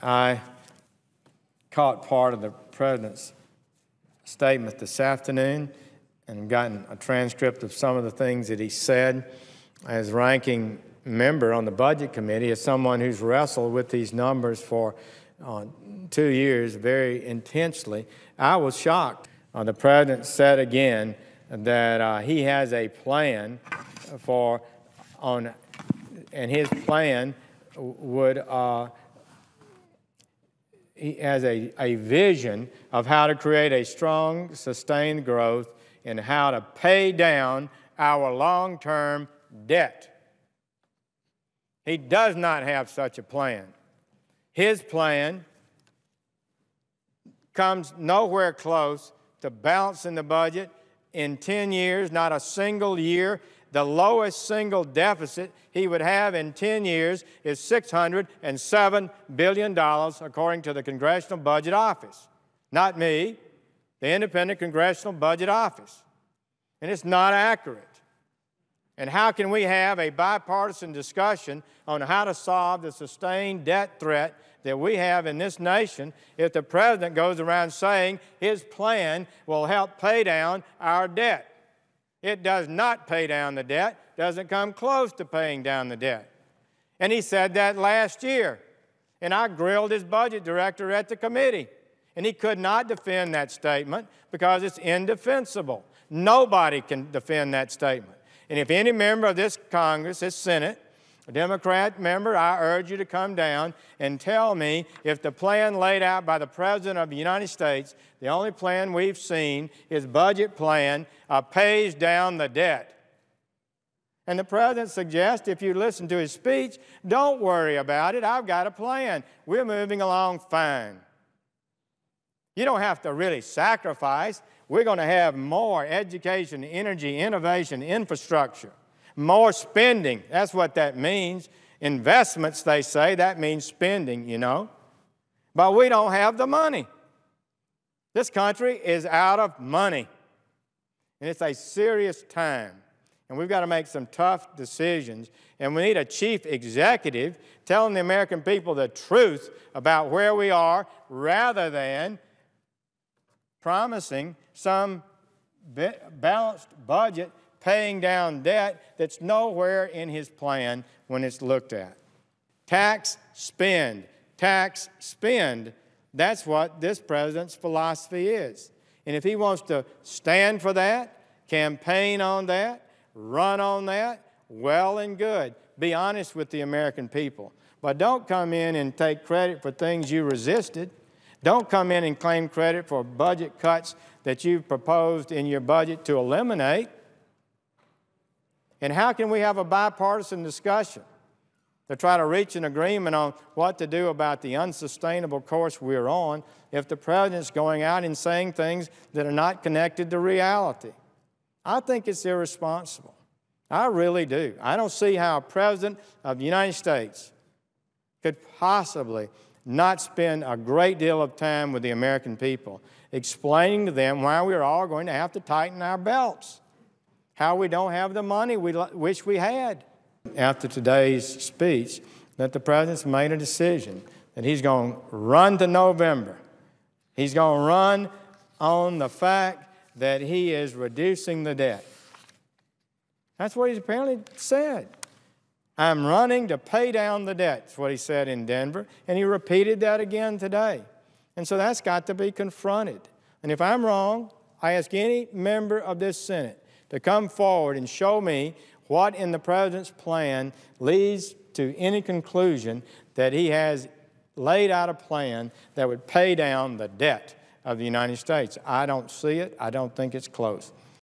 I caught part of the President's statement this afternoon and gotten a transcript of some of the things that he said. As ranking member on the Budget Committee, as someone who's wrestled with these numbers for 2 years very intensely, I was shocked. The President said again that he has a plan and his plan would he has a vision of how to create a strong, sustained growth and how to pay down our long-term debt. He does not have such a plan. His plan comes nowhere close to balancing the budget in 10 years, not a single year. The lowest single deficit he would have in 10 years is $607 billion, according to the Congressional Budget Office. Not me, the Independent Congressional Budget Office. And it's not accurate. And how can we have a bipartisan discussion on how to solve the sustained debt threat that we have in this nation if the President goes around saying his plan will help pay down our debt? It does not pay down the debt, doesn't come close to paying down the debt. And he said that last year. And I grilled his budget director at the committee. And he could not defend that statement because it's indefensible. Nobody can defend that statement. And if any member of this Congress, this Senate, a Democrat member, I urge you to come down and tell me if the plan laid out by the President of the United States, the only plan we've seen, his budget plan, pays down the debt. And the President suggests, if you listen to his speech, don't worry about it, I've got a plan. We're moving along fine. You don't have to really sacrifice. We're going to have more education, energy, innovation, infrastructure. More spending, that's what that means. Investments, they say, that means spending, you know. But we don't have the money. This country is out of money. And it's a serious time. And we've got to make some tough decisions. And we need a chief executive telling the American people the truth about where we are rather than promising some balanced budget paying down debt that's nowhere in his plan when it's looked at. Tax, spend. Tax, spend. That's what this President's philosophy is. And if he wants to stand for that, campaign on that, run on that, well and good. Be honest with the American people. But don't come in and take credit for things you resisted. Don't come in and claim credit for budget cuts that you've proposed in your budget to eliminate. And how can we have a bipartisan discussion to try to reach an agreement on what to do about the unsustainable course we're on if the President's going out and saying things that are not connected to reality? I think it's irresponsible. I really do. I don't see how a President of the United States could possibly not spend a great deal of time with the American people explaining to them why we're all going to have to tighten our belts, how we don't have the money we wish we had. After today's speech, that the President's made a decision that he's going to run to November. He's going to run on the fact that he is reducing the debt. That's what he's apparently said. I'm running to pay down the debt, is what he said in Denver, and he repeated that again today. And so that's got to be confronted. And if I'm wrong, I ask any member of this Senate to come forward and show me what in the President's plan leads to any conclusion that he has laid out a plan that would pay down the debt of the United States. I don't see it. I don't think it's close.